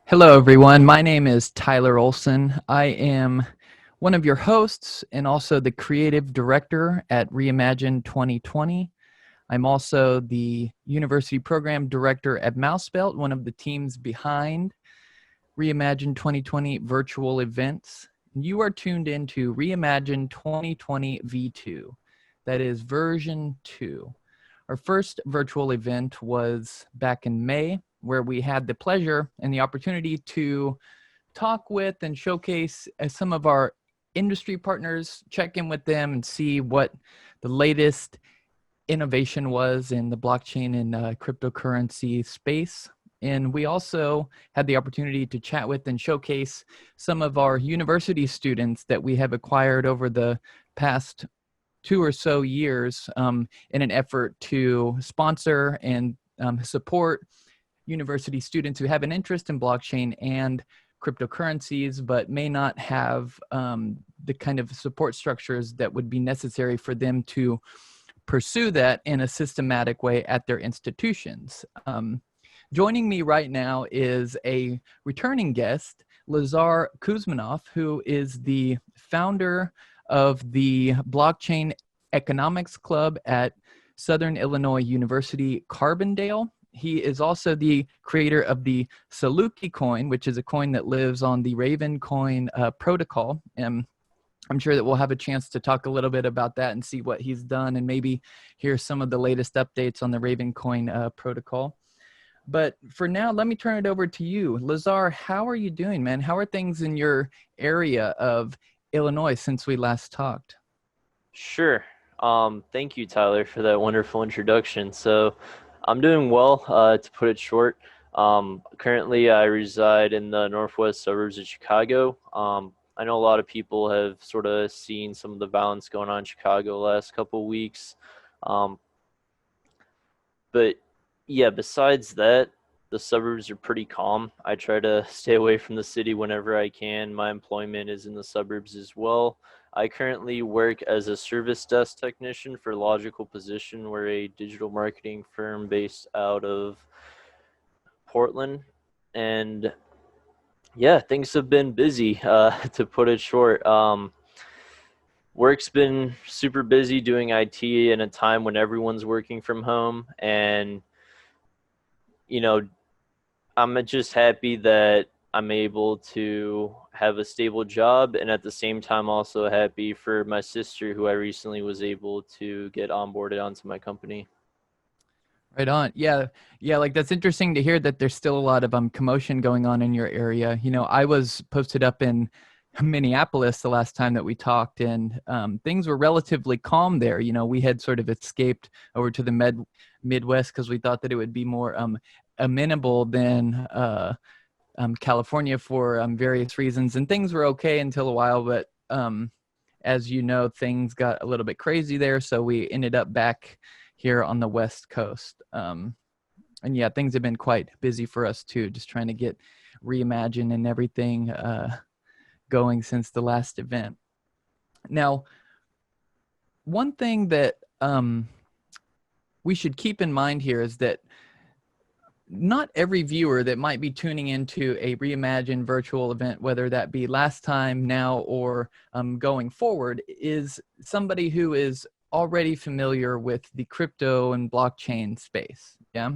Hello, everyone. My name is Tyler Olsson. I am one of your hosts and also the creative director at REIMAGINE 2020. I'm also the university program director at MouseBelt, one of the teams behind REIMAGINE 2020 virtual events. You are tuned into REIMAGINE 2020 v2. That is version 2. Our first virtual event was back in May, where we had the pleasure and the opportunity to talk with and showcase some of our industry partners, check in with them and see what the latest innovation was in the blockchain and cryptocurrency space. And we also had the opportunity to chat with and showcase some of our university students that we have acquired over the past 2 or so years in an effort to sponsor and support university students who have an interest in blockchain and cryptocurrencies, but may not have the kind of support structures that would be necessary for them to pursue that in a systematic way at their institutions. Joining me right now is a returning guest, Lazar Kuzmanov, who is the founder of the Blockchain Economics Club at Southern Illinois University Carbondale. He is also the creator of the SalukiCoin, which is a coin that lives on the Ravencoin protocol. And I'm sure that we'll have a chance to talk a little bit about that and see what he's done and maybe hear some of the latest updates on the Ravencoin protocol. But for now, let me turn it over to you. Lazar, how are you doing, man? How are things in your area of Illinois since we last talked? Sure. Thank you, Tyler, for that wonderful introduction. So I'm doing well, to put it short. Currently, I reside in the northwest suburbs of Chicago. I know a lot of people have sort of seen some of the violence going on in Chicago the last couple of weeks. Um, but yeah, besides that, the suburbs are pretty calm. I try to stay away from the city whenever I can. My employment is in the suburbs as well. I currently work as a service desk technician for Logical Position. We're a digital marketing firm based out of Portland. And yeah, things have been busy, to put it short. Work's been super busy doing IT in a time when everyone's working from home. And, you know, I'm just happy that I'm able to have a stable job, and at the same time also happy for my sister, who I recently was able to get onboarded onto my company. Right on. Yeah. Yeah. Like that's interesting to hear that there's still a lot of commotion going on in your area. You know, I was posted up in Minneapolis the last time that we talked, and things were relatively calm there. You know, we had sort of escaped over to the Midwest because we thought that it would be more amenable than California for various reasons, and things were okay until a while, but as you know, things got a little bit crazy there, so we ended up back here on the West Coast. And yeah, things have been quite busy for us too, just trying to get REIMAGINE and everything going since the last event. Now, one thing that we should keep in mind here is that not every viewer that might be tuning into a REIMAGINE virtual event, whether that be last time, now, or going forward, is somebody who is already familiar with the crypto and blockchain space. Yeah.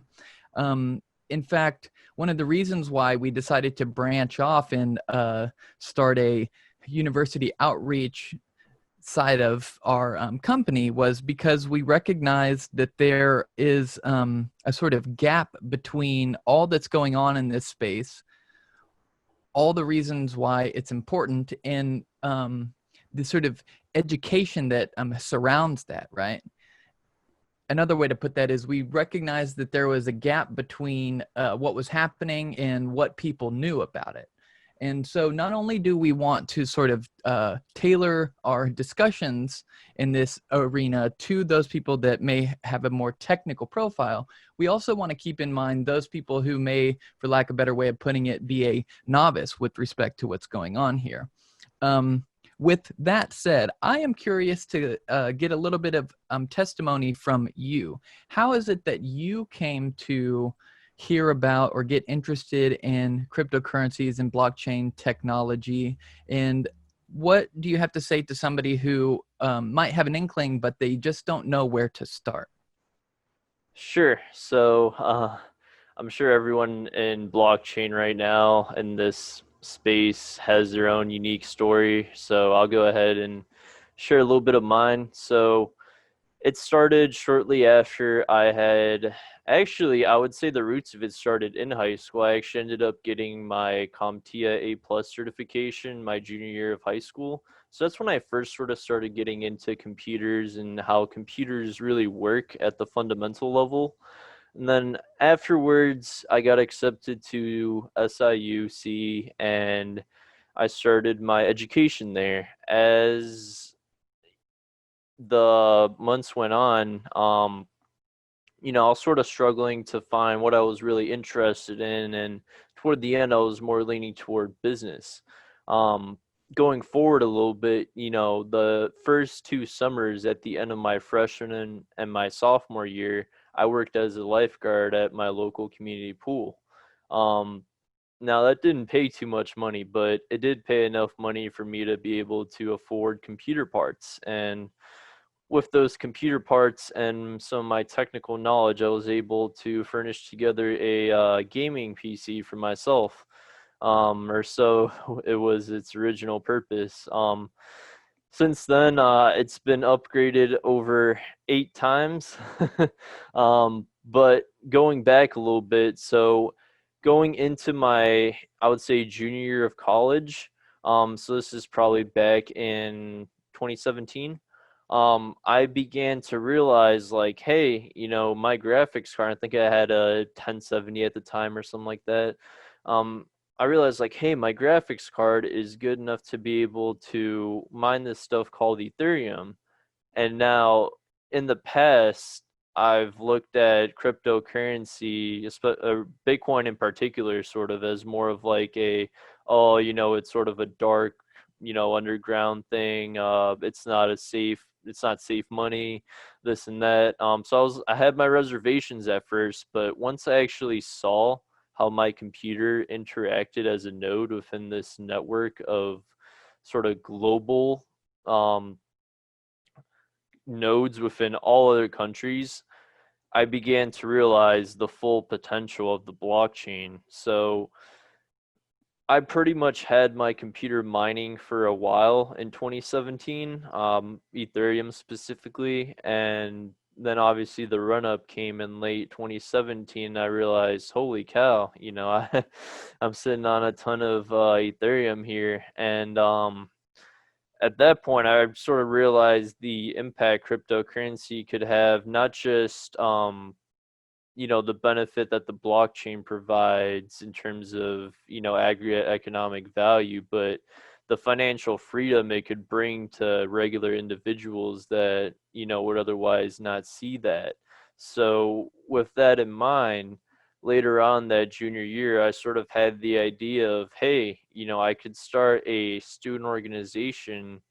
In fact, one of the reasons why we decided to branch off and start a university outreach side of our company was because we recognized that there is a sort of gap between all that's going on in this space, all the reasons why it's important, and the sort of education that surrounds that, right? Another way to put that is we recognized that there was a gap between what was happening and what people knew about it. And so not only do we want to sort of tailor our discussions in this arena to those people that may have a more technical profile, we also want to keep in mind those people who may, for lack of a better way of putting it, be a novice with respect to what's going on here. With that said, I am curious to get a little bit of testimony from you. How is it that you came to hear about or get interested in cryptocurrencies and blockchain technology? And what do you have to say to somebody who might have an inkling, but they just don't know where to start? Sure. So I'm sure everyone in blockchain right now in this space has their own unique story. So I'll go ahead and share a little bit of mine. So it started shortly after I would say the roots of it started in high school. I actually ended up getting my CompTIA A plus certification my junior year of high school. So that's when I first sort of started getting into computers and how computers really work at the fundamental level. And then afterwards, I got accepted to SIUC and I started my education there. As the months went on, I was sort of struggling to find what I was really interested in, and toward the end, I was more leaning toward business. Um, Going forward a little bit, the first 2 summers at the end of my freshman and my sophomore year, I worked as a lifeguard at my local community pool. Um, Now that didn't pay too much money, but it did pay enough money for me to be able to afford computer parts. And with those computer parts and some of my technical knowledge, I was able to furnish together a gaming PC for myself, or so it was its original purpose. Since then, it's been upgraded over 8 times. But going back a little bit, so going into my, I would say, junior year of college, so this is probably back in 2017, I began to realize, like, hey, my graphics card, I think I had a 1070 at the time or something like that. Um, I realized, like, hey, my graphics card is good enough to be able to mine this stuff called Ethereum. And now in the past, I've looked at cryptocurrency, Bitcoin in particular, sort of as more of like it's sort of a dark, underground thing. It's not safe money, this and that. So I had my reservations at first, but once I actually saw how my computer interacted as a node within this network of sort of global um, nodes within all other countries, I began to realize the full potential of the blockchain. So I pretty much had my computer mining for a while in 2017, Ethereum specifically, and then obviously the run up came in late 2017. I realized, holy cow, I'm sitting on a ton of Ethereum here, and at that point, I sort of realized the impact cryptocurrency could have, not just the benefit that the blockchain provides in terms of aggregate economic value, but the financial freedom it could bring to regular individuals that would otherwise not see that. So with that in mind, later on that junior year, I sort of had the idea of, hey, I could start a student organization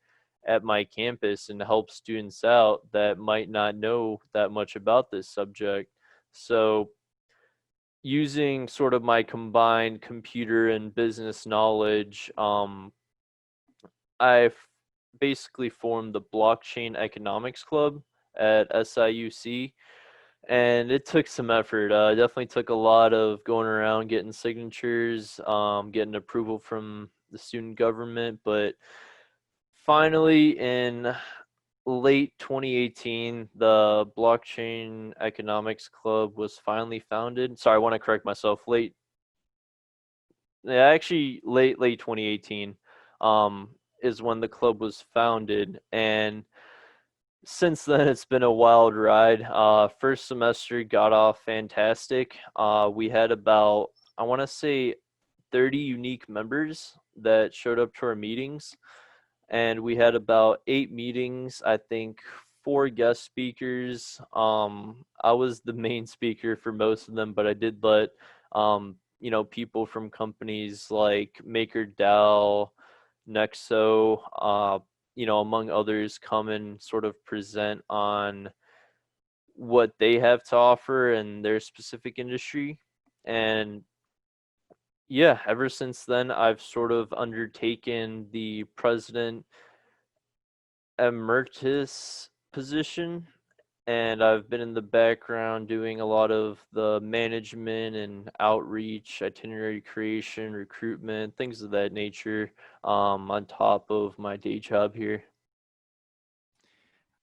at my campus and help students out that might not know that much about this subject. So using sort of my combined computer and business knowledge, I basically formed the Blockchain Economics Club at SIUC, and it took some effort. It definitely took a lot of going around, getting signatures, getting approval from the student government, but finally in late 2018, the Blockchain Economics Club was finally founded. Sorry, I want to correct myself. Late 2018 is when the club was founded, and since then it's been a wild ride. First semester got off fantastic. We had about, I want to say, 30 unique members that showed up to our meetings, and we had about 8 meetings, I think 4 guest speakers. I was the main speaker for most of them, but I did let people from companies like MakerDAO, Nexo, among others, come and sort of present on what they have to offer in their specific industry. And yeah, ever since then, I've sort of undertaken the president emeritus position, and I've been in the background doing a lot of the management and outreach, itinerary creation, recruitment, things of that nature, on top of my day job here.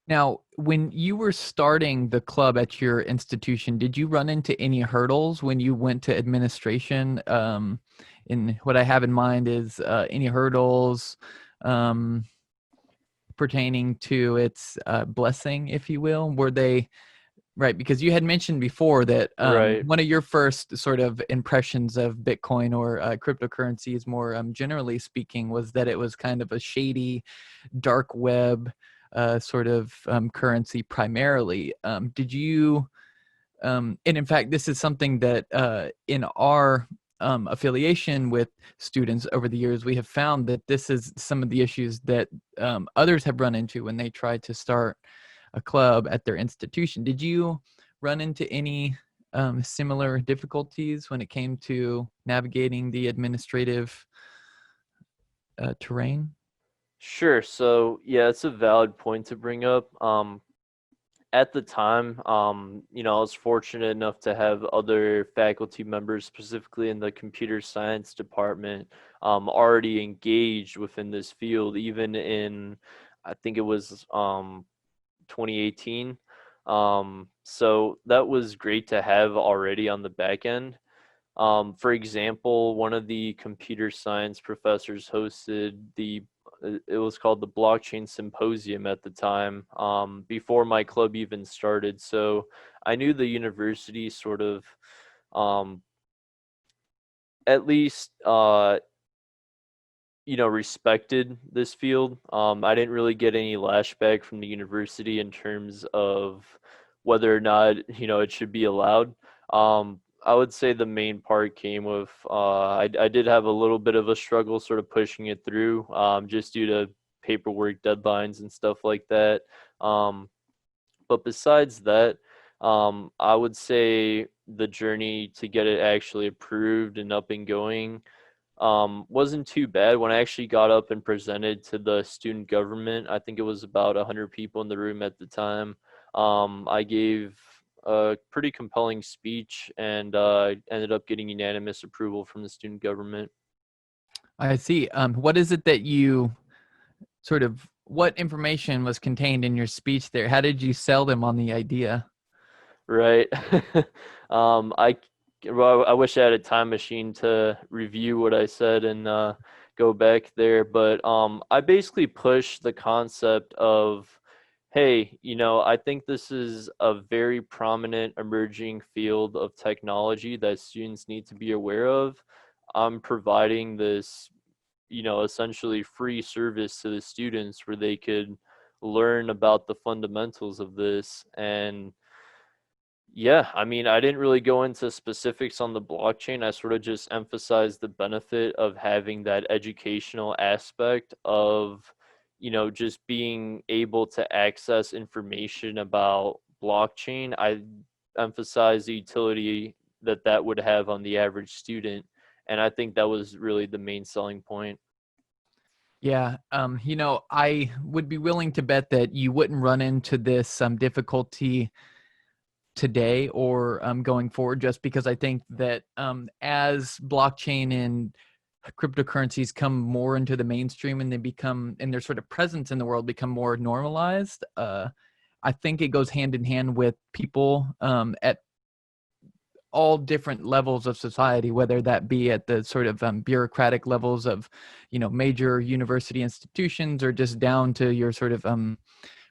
Now, when you were starting the club at your institution, did you run into any hurdles when you went to administration? And what I have in mind is any hurdles um, pertaining to its blessing, if you will. Were they right? Because you had mentioned before that Right. one of your first sort of impressions of Bitcoin or cryptocurrencies, more generally speaking, was that it was kind of a shady dark web sort of currency primarily. Did you, and in fact, this is something that in our affiliation with students over the years, we have found that this is some of the issues that others have run into when they try to start a club at their institution. Did you run into any similar difficulties when it came to navigating the administrative terrain? Sure. So yeah, it's a valid point to bring up. At the time, I was fortunate enough to have other faculty members, specifically in the computer science department, already engaged within this field, even in, I think it was 2018. So that was great to have already on the back end. For example, one of the computer science professors hosted it was called the Blockchain Symposium at the time, before my club even started. So I knew the university sort of, um, at least, respected this field. I didn't really get any lashback from the university in terms of whether or not, it should be allowed. I would say the main part came with, I did have a little bit of a struggle sort of pushing it through, just due to paperwork deadlines and stuff like that. Um, but besides that, I would say the journey to get it actually approved and up and going wasn't too bad. When I actually got up and presented to the student government, I think it was about 100 people in the room at the time. I gave a pretty compelling speech and ended up getting unanimous approval from the student government. I see. What is it that you sort of, what information was contained in your speech there? How did you sell them on the idea? Right. um, I I wish I had a time machine to review what I said and go back there, but I basically pushed the concept of, hey, I think this is a very prominent emerging field of technology that students need to be aware of. I'm providing this, essentially free service to the students where they could learn about the fundamentals of this. And yeah, I mean, I didn't really go into specifics on the blockchain. I sort of just emphasized the benefit of having that educational aspect of, just being able to access information about blockchain. I emphasized the utility that that would have on the average student. And I think that was really the main selling point. Yeah, I would be willing to bet that you wouldn't run into this difficulty today or going forward, just because I think that as blockchain and cryptocurrencies come more into the mainstream and they become, and their sort of presence in the world become more normalized, I think it goes hand in hand with people at all different levels of society, whether that be at the sort of bureaucratic levels of, major university institutions, or just down to your sort of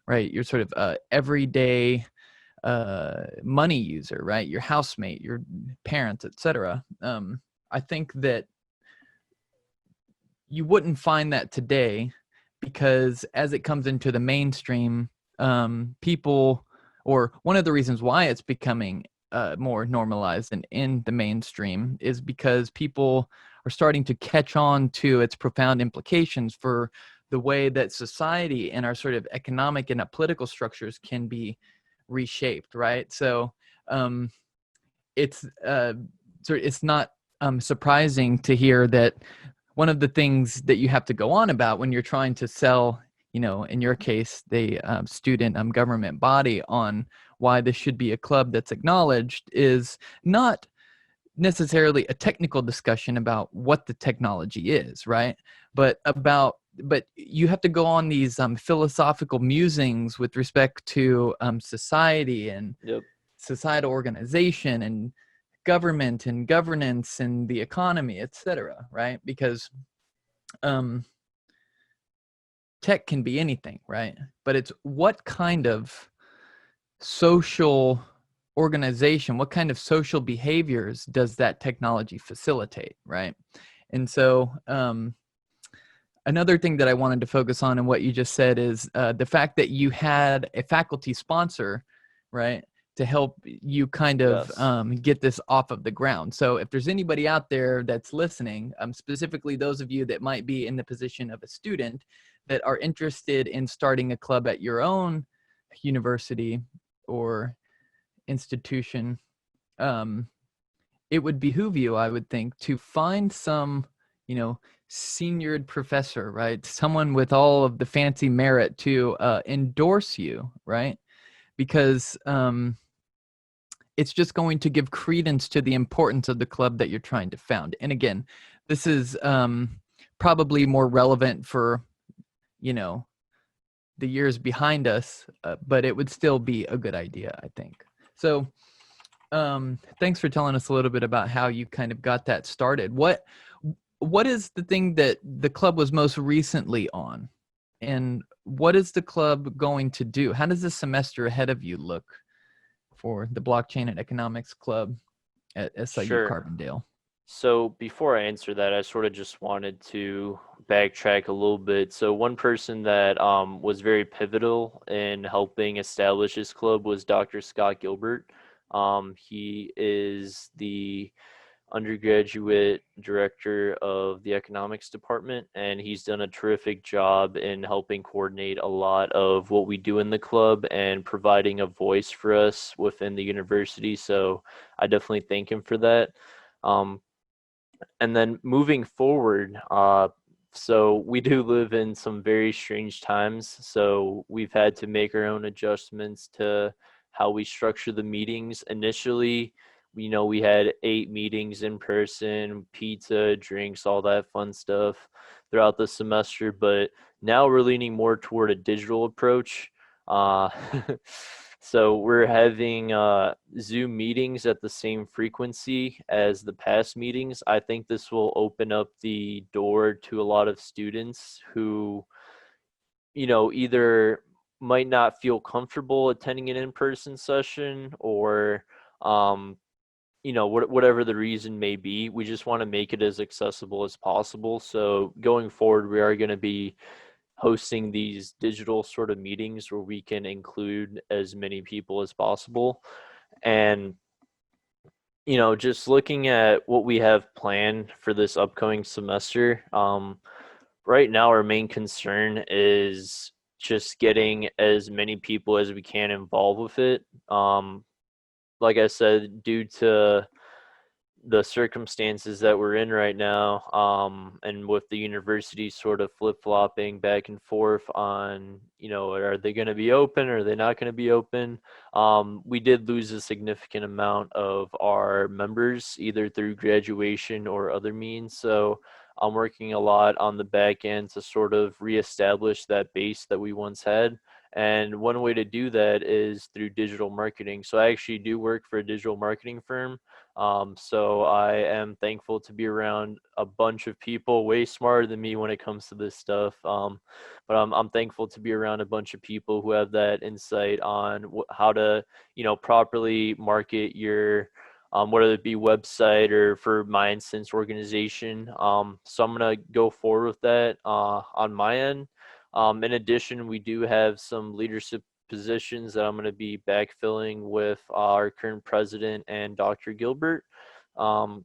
right, your sort of everyday money user, right? Your housemate, your parents, etc. I think that you wouldn't find that today, because as it comes into the mainstream, people, or one of the reasons why it's becoming more normalized and in the mainstream, is because people are starting to catch on to its profound implications for the way that society and our sort of economic and political structures can be reshaped, right? So it's it's not surprising to hear that one of the things that you have to go on about when you're trying to sell, in your case, the student government body on why this should be a club that's acknowledged is not necessarily a technical discussion about what the technology is, right? But you have to go on these philosophical musings with respect to society and Yep. societal organization and government and governance and the economy, etc., right? Because tech can be anything, right? But it's what kind of social organization, what kind of social behaviors does that technology facilitate, right? And so another thing that I wanted to focus on in what you just said is the fact that you had a faculty sponsor, right, to help you kind of Yes. get this off of the ground. So if there's anybody out there that's listening, specifically those of you that might be in the position of a student that are interested in starting a club at your own university or institution, it would behoove you, I would think, to find some, seniored professor, right? Someone with all of the fancy merit to endorse you, right? Because it's just going to give credence to the importance of the club that you're trying to found. And again, this is probably more relevant for, the years behind us, but it would still be a good idea, I think. So thanks for telling us a little bit about how you kind of got that started. What is the thing that the club was most recently on? And what is the club going to do? How does the semester ahead of you look for the Blockchain and Economics Club at SIU Sure. Carbondale? So before I answer that, I sort of just wanted to backtrack a little bit. So one person that was very pivotal in helping establish this club was Dr. Scott Gilbert. He is the undergraduate director of the economics department, and he's done a terrific job in helping coordinate a lot of what we do in the club and providing a voice for us within the university. So I definitely thank him for that. Um, and then moving forward, so we do live in some very strange times. So we've had to make our own adjustments to how we structure the meetings. Initially, we had 8 meetings in person, pizza, drinks, all that fun stuff throughout the semester. But now we're leaning more toward a digital approach. Uh, so we're having Zoom meetings at the same frequency as the past meetings. I think this will open up the door to a lot of students who, either might not feel comfortable attending an in-person session or, whatever the reason may be. We just want to make it as accessible as possible. So going forward, we are going to be hosting these digital sort of meetings where we can include as many people as possible. And, just looking at what we have planned for this upcoming semester, right now our main concern is just getting as many people as we can involved with it. Like I said, due to the circumstances that we're in right now, and with the university sort of flip-flopping back and forth on, are they going to be open or are they not going to be open? We did lose a significant amount of our members, either through graduation or other means. So I'm working a lot on the back end to sort of reestablish that base that we once had. And one way to do that is through digital marketing. So I actually do work for a digital marketing firm. So I am thankful to be around a bunch of people way smarter than me when it comes to this stuff. But I'm thankful to be around a bunch of people who have that insight on how to, properly market your, whether it be website or, for my instance, organization. So I'm gonna go forward with that on my end. In addition, we do have some leadership positions that I'm going to be backfilling with our current president and Dr. Gilbert. Um,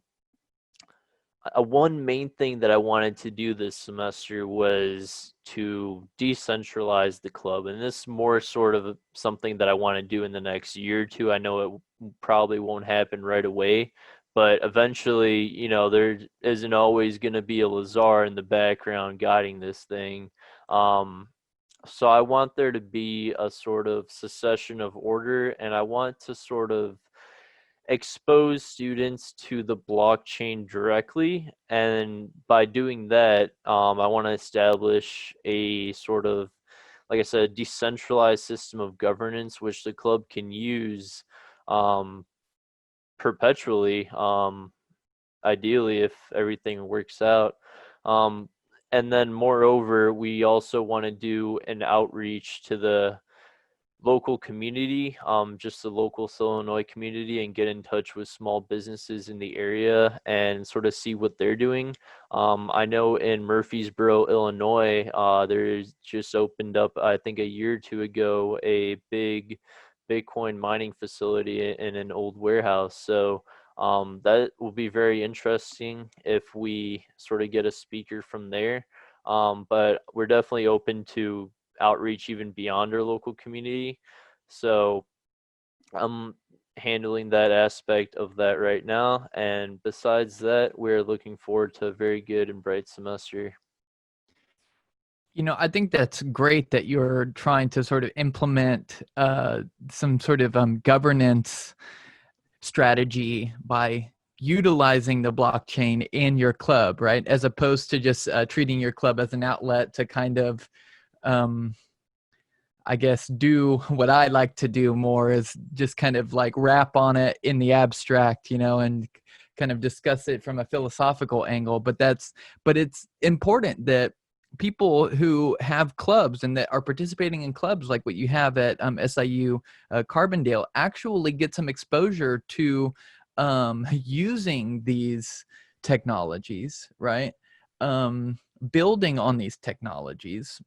One main thing that I wanted to do this semester was to decentralize the club, and this is more sort of something that I want to do in the next year or two. I know it probably won't happen right away, but eventually, there isn't always going to be a Lazar in the background guiding this thing. Um, so I want there to be a sort of succession of order, and I want to sort of expose students to the blockchain directly. And by doing that, I want to establish a sort of, like I said, decentralized system of governance, which the club can use um, perpetually, ideally, if everything works out. Um, and then, moreover, we also want to do an outreach to the local community, just the local Illinois community, and get in touch with small businesses in the area and sort of see what they're doing. I know in Murfreesboro, Illinois, there's just opened up, I think a year or two ago, a big Bitcoin mining facility in an old warehouse. So that will be very interesting if we sort of get a speaker from there. But we're definitely open to outreach even beyond our local community. So I'm handling that aspect of that right now. And besides that, we're looking forward to a very good and bright semester. I think that's great that you're trying to sort of implement some sort of governance strategy by utilizing the blockchain in your club, right? As opposed to just treating your club as an outlet to kind of, I guess, do what I like to do more is just kind of like rap on it in the abstract, and kind of discuss it from a philosophical angle. But it's important that people who have clubs and that are participating in clubs like what you have at SIU Carbondale actually get some exposure to using these technologies, right? Building on these technologies.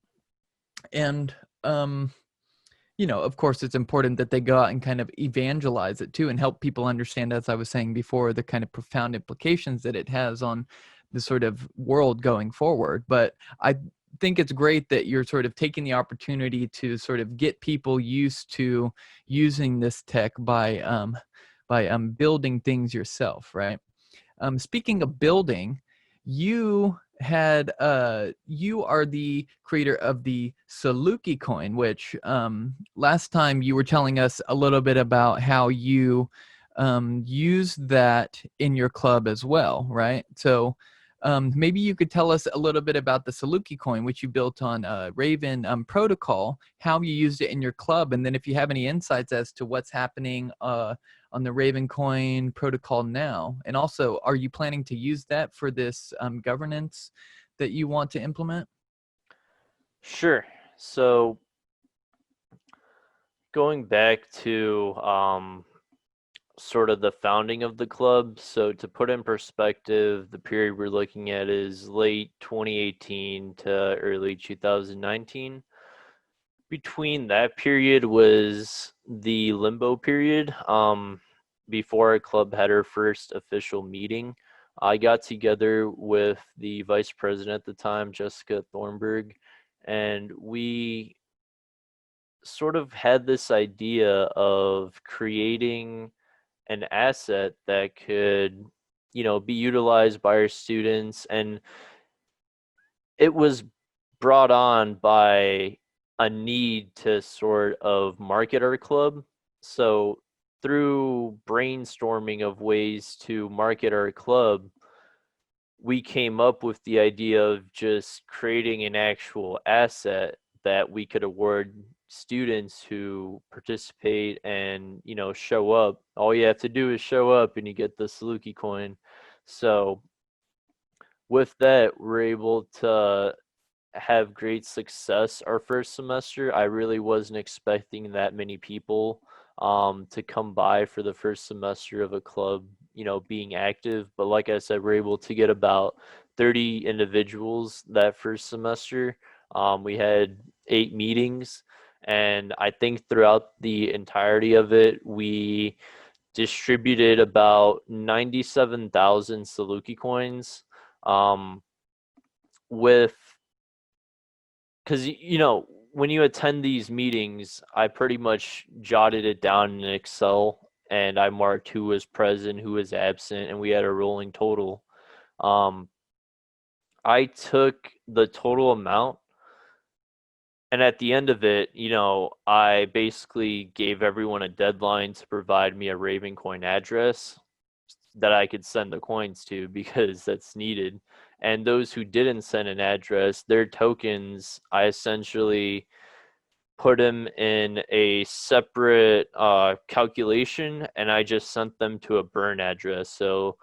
And of course, it's important that they go out and kind of evangelize it too and help people understand, as I was saying before, the kind of profound implications that it has on the sort of world going forward. But I think it's great that you're sort of taking the opportunity to sort of get people used to using this tech by building things yourself, right? Speaking of building, you are the creator of the SalukiCoin, which last time you were telling us a little bit about how you use that in your club as well, right? So maybe you could tell us a little bit about the SalukiCoin, which you built on Raven protocol, how you used it in your club, and then if you have any insights as to what's happening on the Ravencoin protocol now. And also, are you planning to use that for this governance that you want to implement? Sure. So going back to sort of the founding of the club. So to put in perspective, the period we're looking at is late 2018 to early 2019. Between that period was the Limbo Period. Before our club had our first official meeting, I got together with the vice president at the time, Jessica Thornburg, and we sort of had this idea of creating an asset that could, be utilized by our students. And it was brought on by a need to sort of market our club. So through brainstorming of ways to market our club, we came up with the idea of just creating an actual asset that we could award students who participate and show up. All you have to do is show up and you get the SalukiCoin. So with that, we're able to have great success our first semester. I really wasn't expecting that many people to come by for the first semester of a club, being active. But like I said, we're able to get about 30 individuals that first semester. We had 8 meetings, and I think throughout the entirety of it, we distributed about 97,000 Saluki coins. With Because when you attend these meetings, I pretty much jotted it down in Excel and I marked who was present, who was absent, and we had a rolling total. Um, I took the total amount, and at the end of it, I basically gave everyone a deadline to provide me a Ravencoin address that I could send the coins to because that's needed. And those who didn't send an address, their tokens, I essentially put them in a separate calculation, and I just sent them to a burn address. So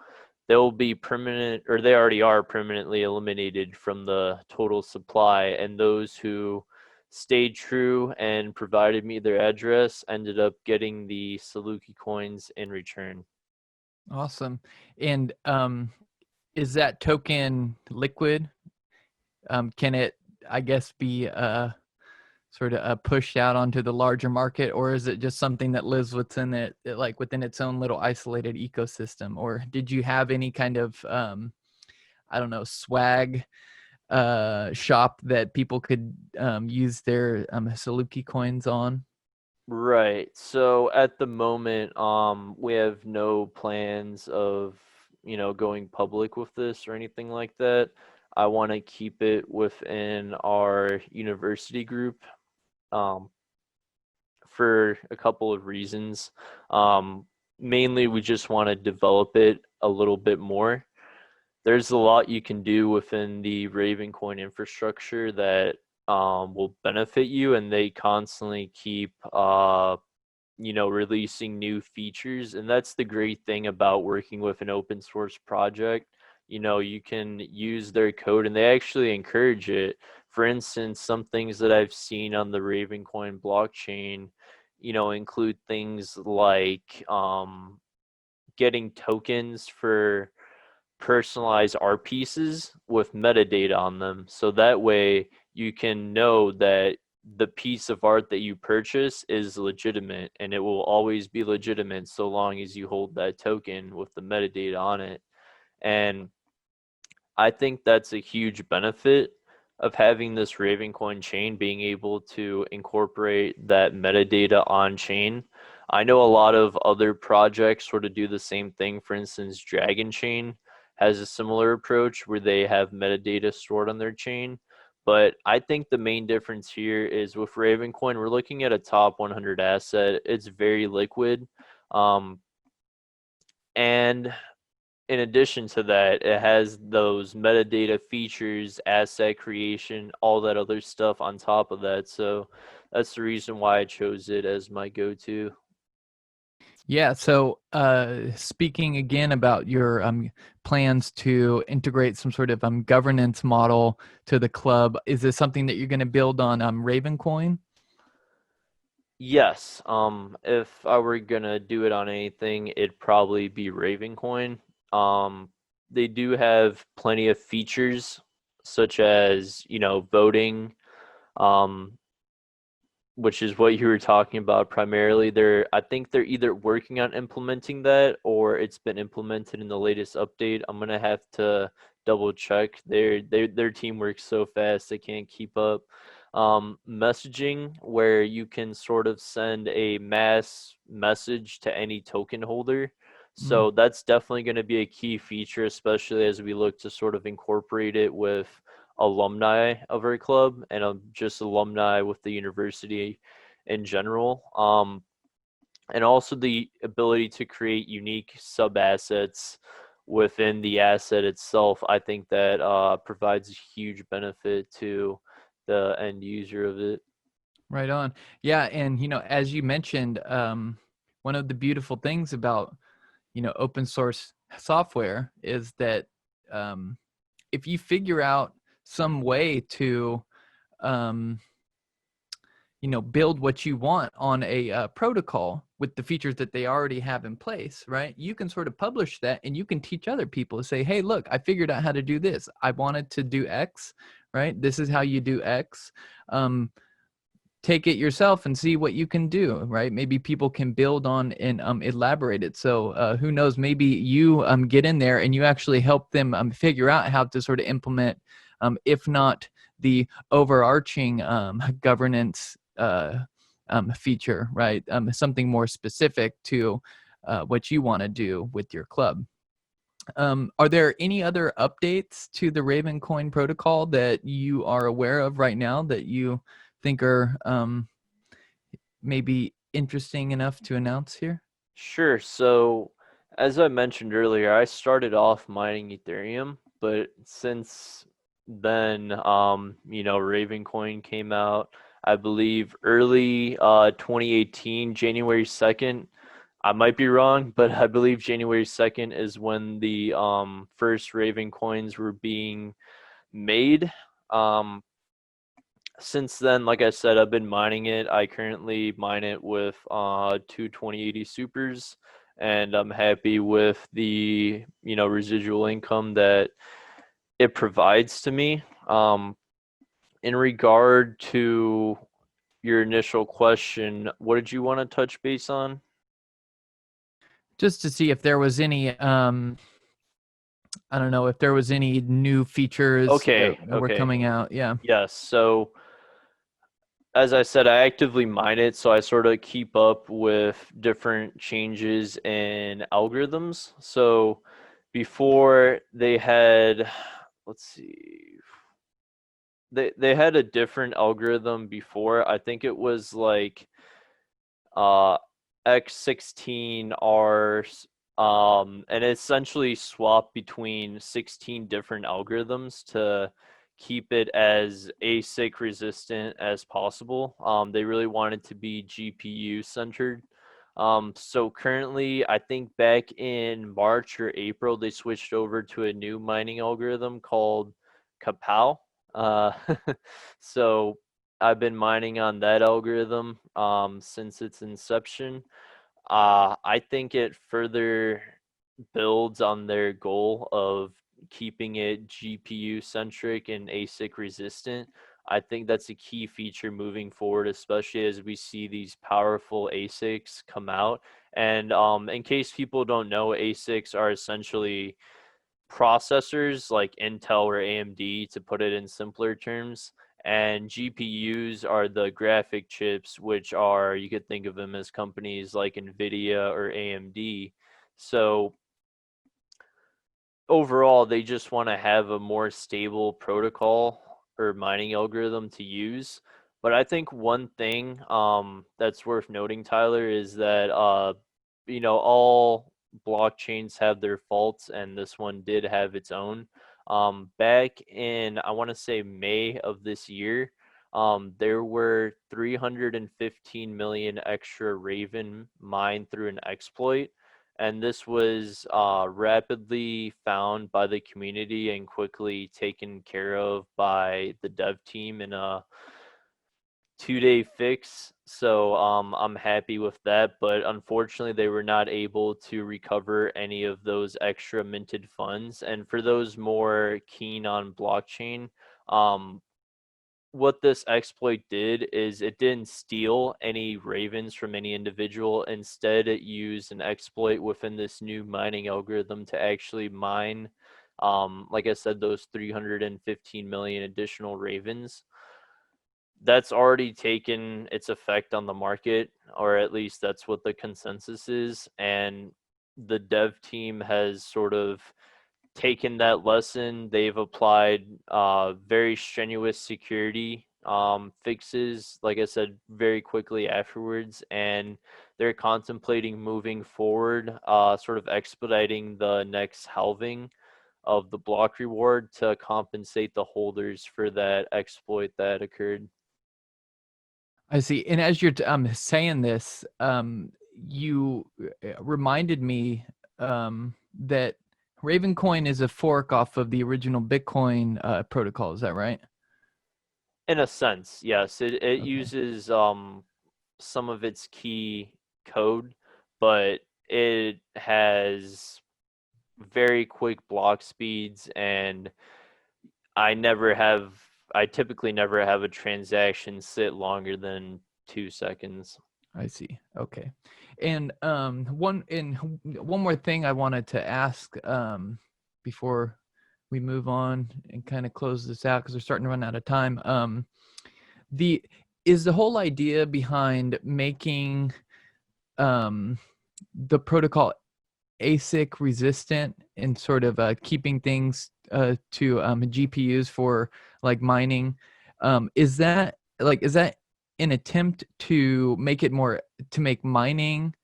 they'll be permanent, or they already are permanently eliminated from the total supply. And those who stayed true and provided me their address ended up getting the Saluki coins in return. Awesome. And is that token liquid? Can it, I guess, be sort of pushed out onto the larger market, or is it just something that lives within it, like within its own little isolated ecosystem? Or did you have any kind of, I don't know, swag shop that people could use their Saluki coins on? Right. So at the moment, we have no plans of, going public with this or anything like that. I want to keep it within our university group, um, for a couple of reasons. Um, Mainly, we just want to develop it a little bit more. There's a lot you can do within the Ravencoin infrastructure that will benefit you, and they constantly keep releasing new features. And that's the great thing about working with an open source project. You can use their code, and they actually encourage it. For instance, some things that I've seen on the Ravencoin blockchain, include things like getting tokens for personalized art pieces with metadata on them. So that way you can know that the piece of art that you purchase is legitimate, and it will always be legitimate so long as you hold that token with the metadata on it. And I think that's a huge benefit of having this Ravencoin chain, being able to incorporate that metadata on chain. I know a lot of other projects sort of do the same thing. For instance, Dragon Chain has a similar approach where they have metadata stored on their chain. But I think the main difference here is with Ravencoin, we're looking at a top 100 asset. It's very liquid. Um, and in addition to that, it has those metadata features, asset creation, all that other stuff on top of that. So that's the reason why I chose it as my go-to. Yeah. So, speaking again about your plans to integrate some sort of governance model to the club, is this something that you're going to build on Ravencoin? Yes, if I were gonna do it on anything, it'd probably be Ravencoin. Um, they do have plenty of features such as, voting, um, which is what you were talking about primarily. I think they're either working on implementing that, or it's been implemented in the latest update. I'm gonna have to double check. Their team works so fast they can't keep up. Messaging, where you can sort of send a mass message to any token holder. Mm. So that's definitely going to be a key feature, especially as we look to sort of incorporate it with alumni of our club, and just alumni with the university in general. And also the ability to create unique sub assets within the asset itself. I think that provides a huge benefit to the end user of it. Right on. Yeah, and as you mentioned, one of the beautiful things about open source software is that um, if you figure out some way to um, build what you want on a protocol with the features that they already have in place, right? You can sort of publish that, and you can teach other people to say, hey, look, I figured out how to do this. I wanted to do X, right? This is how you do X. Take it yourself and see what you can do, right? Maybe people can build on and elaborate it. So who knows, maybe you get in there and you actually help them figure out how to sort of implement, if not the overarching governance feature, right? Something more specific to what you want to do with your club. Are there any other updates to the Ravencoin protocol that you are aware of right now that you think are maybe interesting enough to announce here? Sure. So, as I mentioned earlier, I started off mining Ethereum, but since then, Ravencoin came out, I believe early 2018, January 2nd. I might be wrong, but I believe January 2nd is when the first Raven coins were being made. Um, since then, like I said, I've been mining it. I currently mine it with two 2080 supers, and I'm happy with the residual income that it provides to me. In regard to your initial question, what did you want to touch base on? Just to see if there was any I don't know if there was any new features Okay, that were okay. coming out. Yeah. Yes. So as I said, I actively mine it, so I sort of keep up with different changes in algorithms. So before they had, let's see, they had a different algorithm before. I think it was like uh X16R, and it essentially swapped between 16 different algorithms to keep it as ASIC resistant as possible. They really wanted to be GPU centered. So currently, I think back in March or April, they switched over to a new mining algorithm called Kapow. Uh, so I've been mining on that algorithm since its inception. I think it further builds on their goal of keeping it GPU centric and ASIC resistant. I think that's a key feature moving forward, especially as we see these powerful ASICs come out. And in case people don't know, ASICs are essentially processors like Intel or AMD, to put it in simpler terms. And GPUs are the graphic chips, which are, you could think of them as companies like NVIDIA or AMD. So overall, they just want to have a more stable protocol or mining algorithm to use. But I think one thing that's worth noting, Tyler, is that all blockchains have their faults, and this one did have its own. Back in, I want to say, May of this year, there were 315 million extra Raven mined through an exploit, and this was rapidly found by the community and quickly taken care of by the dev team in a 2-day fix. So I'm happy with that, but unfortunately they were not able to recover any of those extra minted funds. And for those more keen on blockchain, um, what this exploit did is it didn't steal any ravens from any individual. Instead, it used an exploit within this new mining algorithm to actually mine, like I said, those 315 million additional ravens. That's already taken its effect on the market, or at least that's what the consensus is. And the dev team has sort of taken that lesson. They've applied very strenuous security fixes, like I said, very quickly afterwards, and they're contemplating moving forward, sort of expediting the next halving of the block reward to compensate the holders for that exploit that occurred. I see. And as you're saying this, you reminded me that Ravencoin is a fork off of the original Bitcoin protocol. Is that right? In a sense, yes, it Okay. uses some of its key code, but it has very quick block speeds, and I typically never have a transaction sit longer than 2 seconds. I see. Okay. And one more thing I wanted to ask before we move on and kind of close this out because we're starting to run out of time. The is the whole idea behind making um the protocol ASIC resistant and sort of keeping things to GPUs for like mining. Is that an attempt to make mining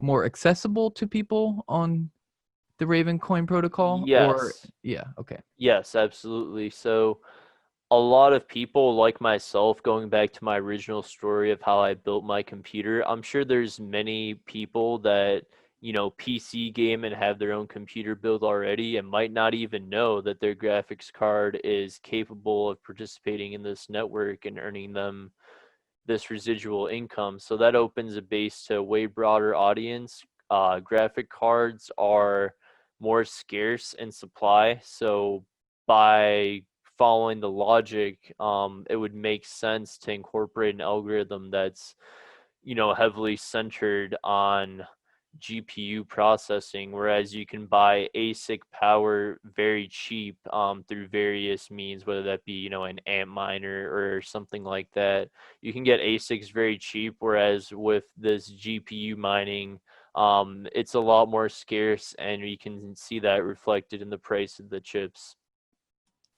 more accessible to people on the Ravencoin protocol? Or Yes. yeah, okay. Yes, absolutely. So a lot of people like myself, going back to my original story of how I built my computer, I'm sure there's many people that, PC game and have their own computer built already and might not even know that their graphics card is capable of participating in this network and earning them this residual income. So that opens a base to a way broader audience. Graphic cards are more scarce in supply. So by following the logic, it would make sense to incorporate an algorithm that's, heavily centered on GPU processing, whereas you can buy ASIC power very cheap through various means, whether that be, an amp miner or something like that. You can get ASICs very cheap, whereas with this GPU mining, it's a lot more scarce, and you can see that reflected in the price of the chips.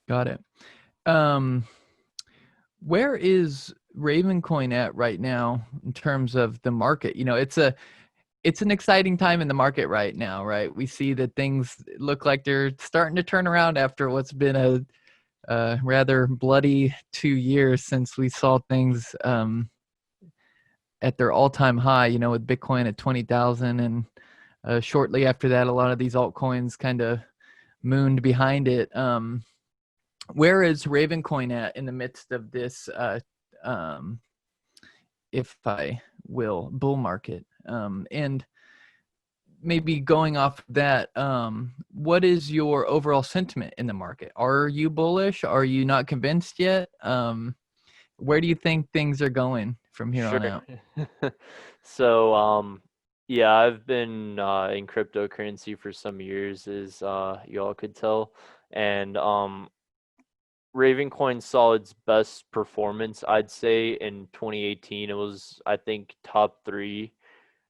Got it. Where is Ravencoin at right now in terms of the market? It's an exciting time in the market right now, right? We see that things look like they're starting to turn around after what's been a rather bloody 2 years since we saw things at their all-time high, with Bitcoin at 20,000. And shortly after that, a lot of these altcoins kind of mooned behind it. Where is Ravencoin at in the midst of this, if I will, bull market? And maybe going off that, what is your overall sentiment in the market? Are you bullish? Are you not convinced yet? Where do you think things are going from here on Sure. out? So, yeah, I've been in cryptocurrency for some years, as y'all could tell, and Ravencoin saw its best performance, I'd say, in 2018. It was, I think, top three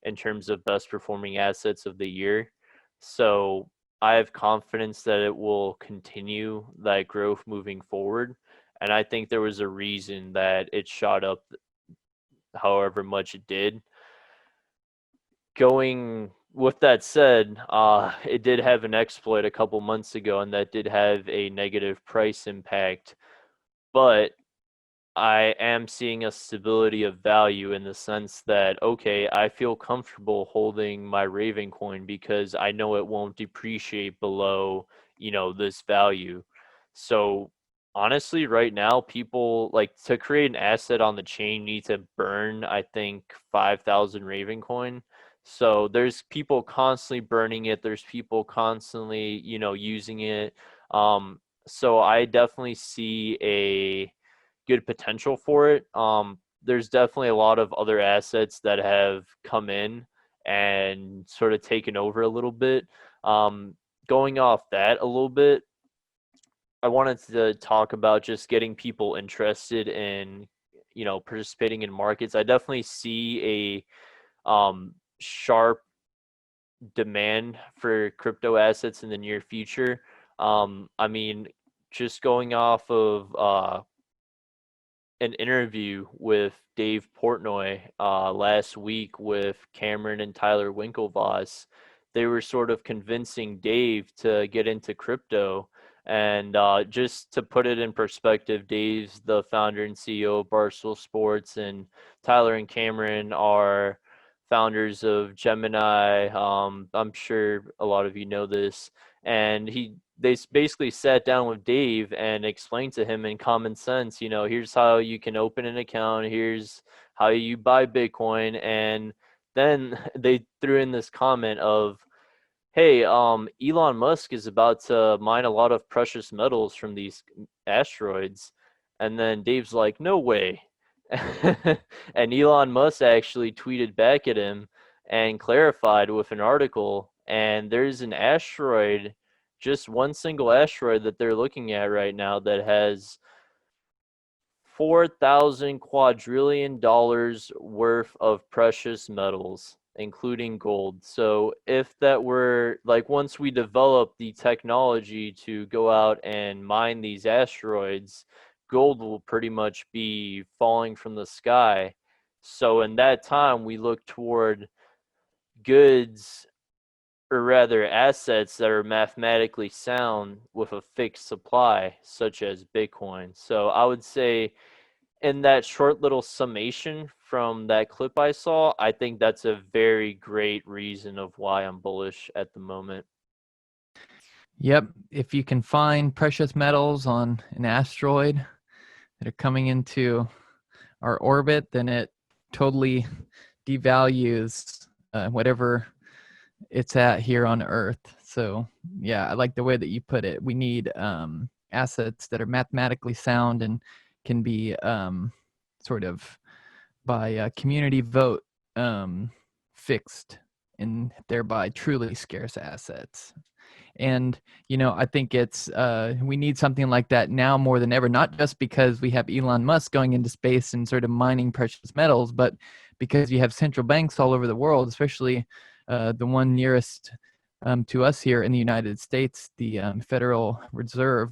in terms of best performing assets of the year. So I have confidence that it will continue that growth moving forward. And I think there was a reason that it shot up however much it did. Going with that said, it did have an exploit a couple months ago, and that did have a negative price impact. But I am seeing a stability of value in the sense that, okay, I feel comfortable holding my Raven coin because I know it won't depreciate below, this value. So honestly, right now, people like to create an asset on the chain need to burn, I think, 5,000 Raven coin. So there's people constantly burning it. There's people constantly, using it. So I definitely see a good potential for it. There's definitely a lot of other assets that have come in and sort of taken over a little bit. Um, Going off that a little bit, I wanted to talk about just getting people interested in, participating in markets. I definitely see a sharp demand for crypto assets in the near future. I mean, just going off of an interview with Dave Portnoy last week with Cameron and Tyler Winklevoss. They were sort of convincing Dave to get into crypto. And just to put it in perspective, Dave's the founder and CEO of Barstool Sports, and Tyler and Cameron are founders of Gemini. I'm sure a lot of you know this. And they basically sat down with Dave and explained to him in common sense, here's how you can open an account, here's how you buy Bitcoin. And then they threw in this comment of, hey, Elon Musk is about to mine a lot of precious metals from these asteroids. And then Dave's like, no way. And Elon Musk actually tweeted back at him and clarified with an article. And there's an asteroid, just one single asteroid that they're looking at right now that has 4,000 quadrillion dollars worth of precious metals. including gold. So if that were like once we develop the technology to go out and mine these asteroids, gold will pretty much be falling from the sky. So in that time, we look toward goods, or rather assets that are mathematically sound with a fixed supply, such as Bitcoin. So I would say in that short little summation from that clip I saw, I think that's a very great reason of why I'm bullish at the moment. Yep. If you can find precious metals on an asteroid that are coming into our orbit, then it totally devalues whatever it's at here on Earth. So yeah, I like the way that you put it. We need assets that are mathematically sound and can be sort of by community vote fixed, and thereby truly scarce assets. And I think it's we need something like that now more than ever, not just because we have Elon Musk going into space and sort of mining precious metals, but because you have central banks all over the world, especially the one nearest to us here in the United States, the Federal Reserve,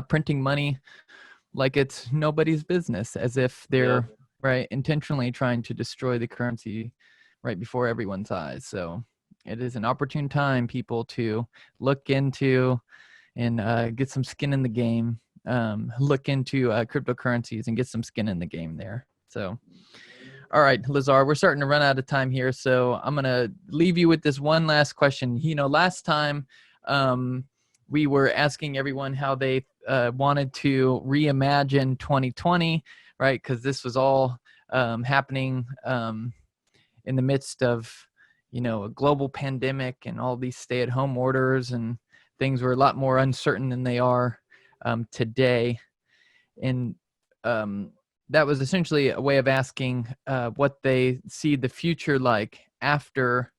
printing money like it's nobody's business, as if Yep. they're right intentionally trying to destroy the currency right before everyone's eyes. So it is an opportune time, people, to look into and get some skin in the game. Look into cryptocurrencies and get some skin in the game there. So, all right, Lazar, we're starting to run out of time here, so I'm gonna leave you with this one last question. Last time we were asking everyone how they wanted to reimagine 2020, right? Because this was all happening in the midst of a global pandemic and all these stay-at-home orders, and things were a lot more uncertain than they are today. And that was essentially a way of asking what they see the future like after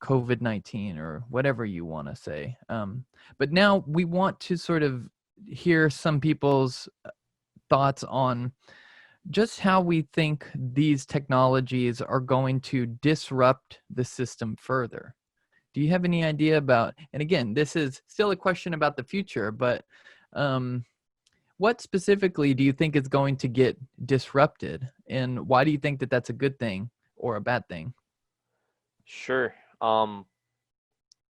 COVID-19, or whatever you want to say. But now we want to sort of hear some people's thoughts on just how we think these technologies are going to disrupt the system further. Do you have any idea about, and again, this is still a question about the future, but what specifically do you think is going to get disrupted, and why do you think that that's a good thing or a bad thing? Sure. I'm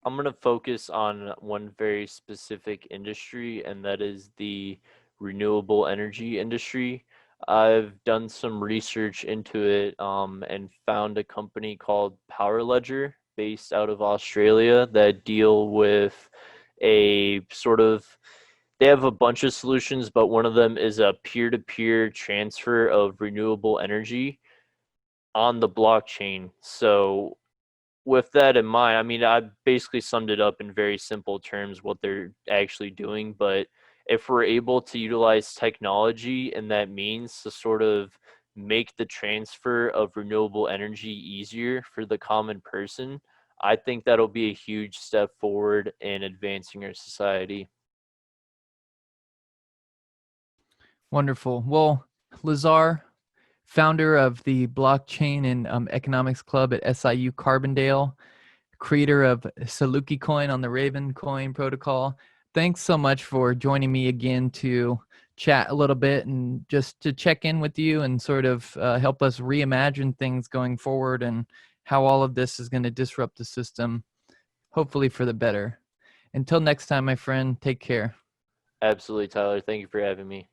going to focus on one very specific industry, and that is the renewable energy industry. I've done some research into it and found a company called Power Ledger based out of Australia that deal with a sort of, they have a bunch of solutions, but one of them is a peer-to-peer transfer of renewable energy on the blockchain. So with that in mind, I mean, I basically summed it up in very simple terms what they're actually doing. But if we're able to utilize technology and that means to sort of make the transfer of renewable energy easier for the common person, I think that'll be a huge step forward in advancing our society. Wonderful. Well, Lazar, founder of the Blockchain and Economics Club at SIU Carbondale, creator of SalukiCoin on the Ravencoin protocol. Thanks so much for joining me again to chat a little bit and just to check in with you and sort of help us reimagine things going forward and how all of this is going to disrupt the system, hopefully for the better. Until next time, my friend, take care. Absolutely, Tyler. Thank you for having me.